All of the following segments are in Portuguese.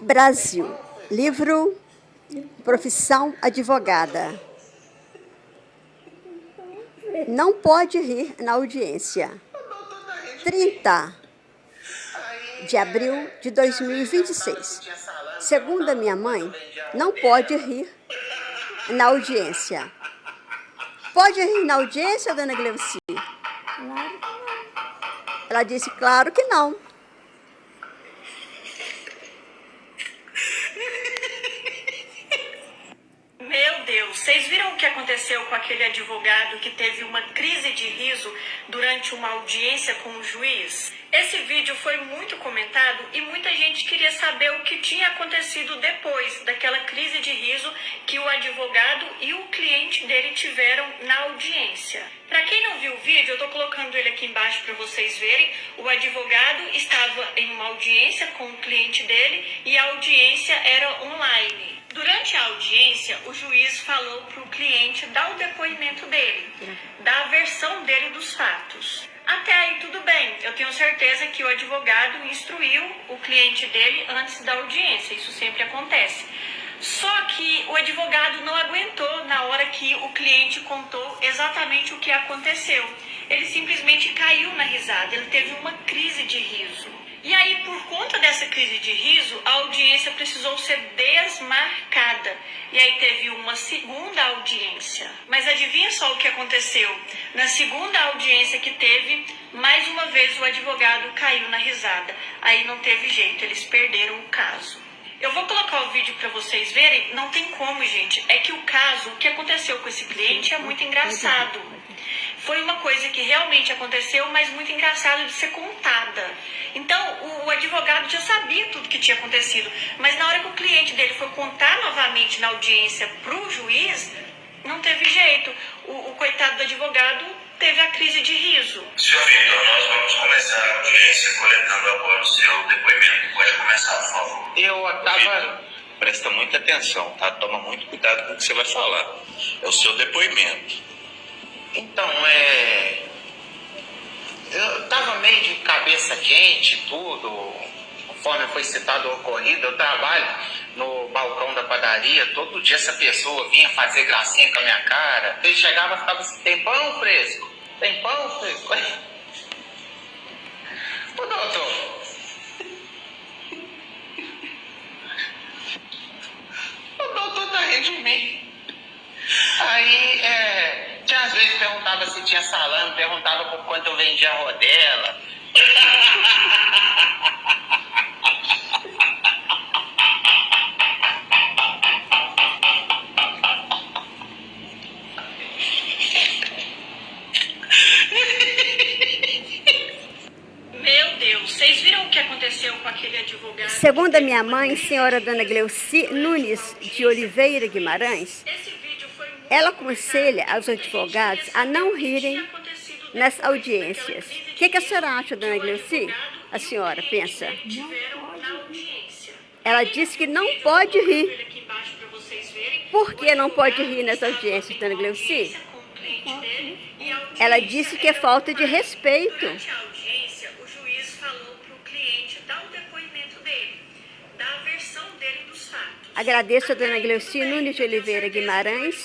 Brasil, livro Profissão Advogada. Não pode rir na audiência. 30 de abril de 2026. Segundo a minha mãe, não pode rir na audiência. Pode rir na audiência, dona Gleuci? Ela disse, claro que não. Meu Deus, vocês viram o que aconteceu com aquele advogado que teve uma crise de riso durante uma audiência com o juiz? Esse vídeo foi muito comentado e muita gente queria saber o que tinha acontecido depois daquela crise de riso que o advogado e o cliente dele tiveram na audiência. Para quem não viu o vídeo, eu tô colocando ele aqui embaixo para vocês verem. O advogado estava em uma audiência com o cliente dele e a audiência era online. Durante a audiência, o juiz falou para o cliente dar o depoimento dele, dar a versão dele dos fatos. Até aí tudo bem, eu tenho certeza que o advogado instruiu o cliente dele antes da audiência, isso sempre acontece. Só que o advogado não aguentou na hora que o cliente contou exatamente o que aconteceu. Ele simplesmente caiu na risada, ele teve uma crise de riso. E aí, por conta dessa crise de riso, a audiência precisou ser desmarcada. E aí teve uma segunda audiência. Mas adivinha só o que aconteceu? Na segunda audiência que teve, mais uma vez o advogado caiu na risada. Aí não teve jeito, eles perderam o caso. Eu vou colocar o vídeo para vocês verem, não tem como, gente. É que o caso, o que aconteceu com esse cliente é muito engraçado. Foi uma coisa que realmente aconteceu, mas muito engraçado de ser contada. Então, o advogado já sabia tudo que tinha acontecido, mas na hora que o cliente dele foi contar novamente na audiência para o juiz, não teve jeito. O coitado do advogado teve a crise de riso. Senhor Vitor, nós vamos começar a audiência coletando agora o seu depoimento. Pode começar, por favor. Vitor, presta muita atenção, tá? Toma muito cuidado com o que você vai falar. É o seu depoimento. Então, eu tava meio de cabeça quente, tudo, conforme foi citado o ocorrido. Eu trabalho no balcão da padaria, todo dia essa pessoa vinha fazer gracinha com a minha cara. Ele chegava e ficava assim, tem pão fresco? Tem pão fresco? Ô, doutor, o doutor tá rindo de mim. Aí, tinha às vezes perguntava se tinha salame, perguntava por quanto eu vendia a rodela. Meu Deus, vocês viram o que aconteceu com aquele advogado? Segundo a minha mãe, senhora dona Gleuci Nunes de Oliveira Guimarães, Esse vídeo foi muito ela aconselha aos advogados a não rirem nas audiências. O que a senhora acha, dona Gleuci? A senhora pensa? Ela disse que não pode rir. Por que não pode rir nas audiências, dona Gleuci? Ela disse que é falta de respeito. Durante a audiência, o juiz falou para o cliente dar o depoimento dele, dar a versão dele dos fatos. Agradeço a dona Gleuci Nunes de Oliveira Guimarães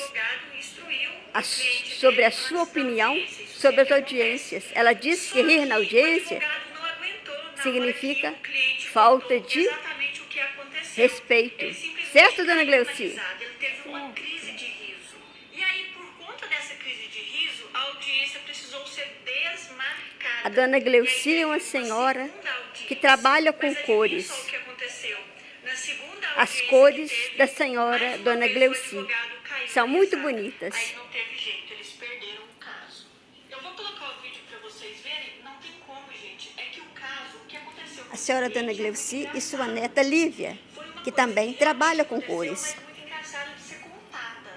sobre a sua opinião sobre as audiências. Ela disse que rir na audiência significa falta de respeito. Certo, dona Gleuci? Ele teve uma crise de riso. E aí, por conta dessa crise de riso, a audiência precisou ser desmarcada. A dona Gleuci é uma senhora que trabalha com cores. As cores da senhora dona Gleuci são muito bonitas. Aí não teve jeito, eles perderam o caso. Eu vou colocar o vídeo para vocês verem, não tem como, gente. É que o caso, o que aconteceu com A senhora dona Gleuci e sua neta Lívia, que também trabalha com cores. é muito engraçado de ser contada.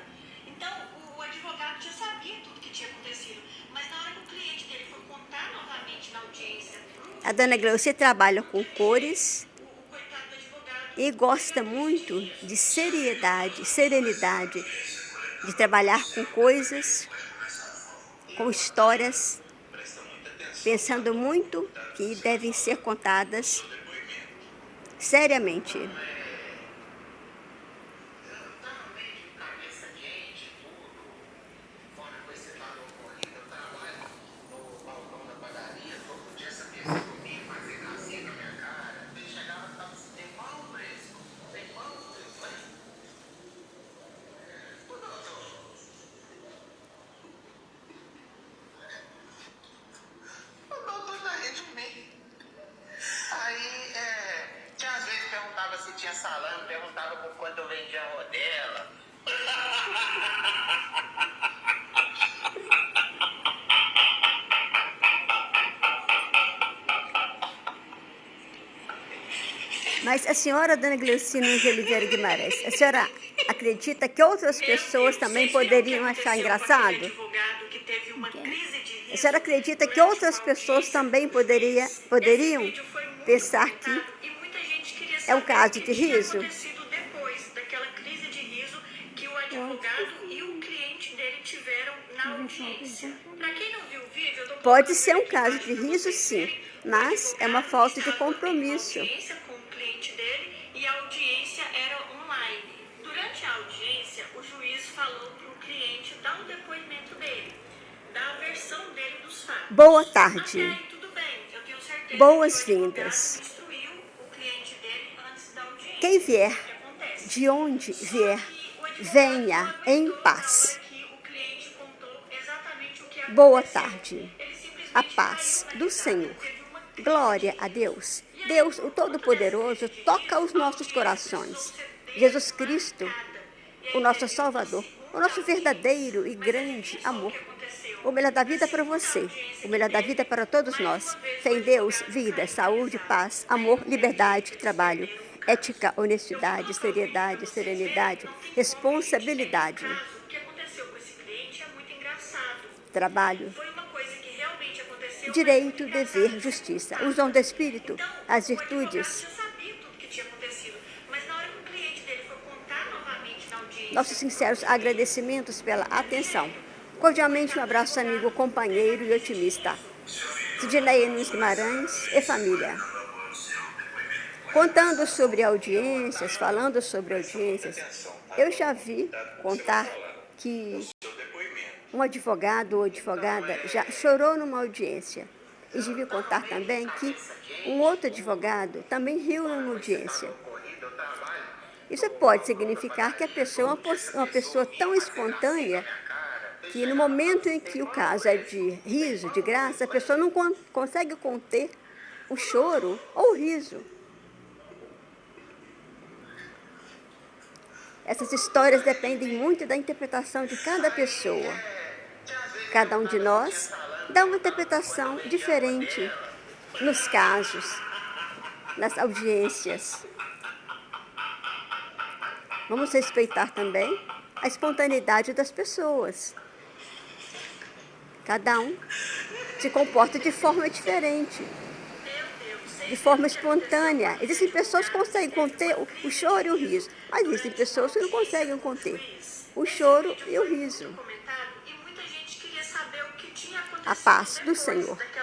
Então, o advogado já sabia tudo que tinha acontecido, mas na hora que o cliente dele foi contar novamente na audiência, A dona Gleuci trabalha com cores o coitado do advogado e gosta muito de seriedade, serenidade, de trabalhar com coisas, com histórias, pensando muito que devem ser contadas seriamente. Se tinha salame, perguntava por quanto eu vendia a rodela. Mas a senhora, dona Gleucina de Oliveira Guimarães, a senhora acredita que outras pessoas também poderiam achar engraçado? A senhora acredita que outras pessoas também poderiam pensar que é um caso de riso? Depois daquela crise de riso que o advogado e o cliente dele tiveram na audiência. Para quem não viu o vídeo, eu tô Pode ser um caso de riso, sim, mas é uma falta de compromisso. audiência com o cliente dele e a audiência era online. Durante a audiência, o juiz falou para o cliente dar um depoimento dele, dar a versão dele dos fatos. Boa tarde. Até aí, tudo bem. Eu tenho certeza Boas-vindas. que instruiu o cliente dele antes da audiência. Quem vier, O que acontece? de onde vier, venha em paz. Boa tarde. A paz do Senhor. Glória a Deus. Deus, o Todo-Poderoso, toca os nossos corações. Jesus Cristo, o nosso Salvador, o nosso verdadeiro e grande amor. O melhor da vida para você, o melhor da vida para todos nós. Fé em Deus, vida, saúde, paz, amor, liberdade, trabalho, ética, honestidade, seriedade, serenidade, responsabilidade. O que aconteceu com esse cliente é muito engraçado. Trabalho, Foi uma coisa que realmente aconteceu. direito, dever, justiça, os dons do Espírito, as virtudes. Já sabia tudo que tinha acontecido, mas na hora que o cliente dele foi contar novamente na audiência, Nossos sinceros agradecimentos pela atenção. Cordialmente um abraço amigo, companheiro e otimista. Sidney Nunes Guimarães e família. Contando sobre audiências, falando sobre audiências, eu já vi contar que um advogado ou advogada já chorou numa audiência. E já vi contar também que um outro advogado também riu numa audiência. Isso pode significar que a pessoa é uma pessoa tão espontânea que no momento em que o caso é de riso, de graça, a pessoa não consegue conter o choro ou o riso. Essas histórias dependem muito da interpretação de cada pessoa. Cada um de nós dá uma interpretação diferente nos casos, nas audiências. Vamos respeitar também a espontaneidade das pessoas. Cada um se comporta de forma diferente, de forma espontânea. Existem pessoas que conseguem conter o choro e o riso, mas existem pessoas que não conseguem conter o choro e o riso. e muita gente queria saber o que tinha acontecido A paz do depois Senhor. daquela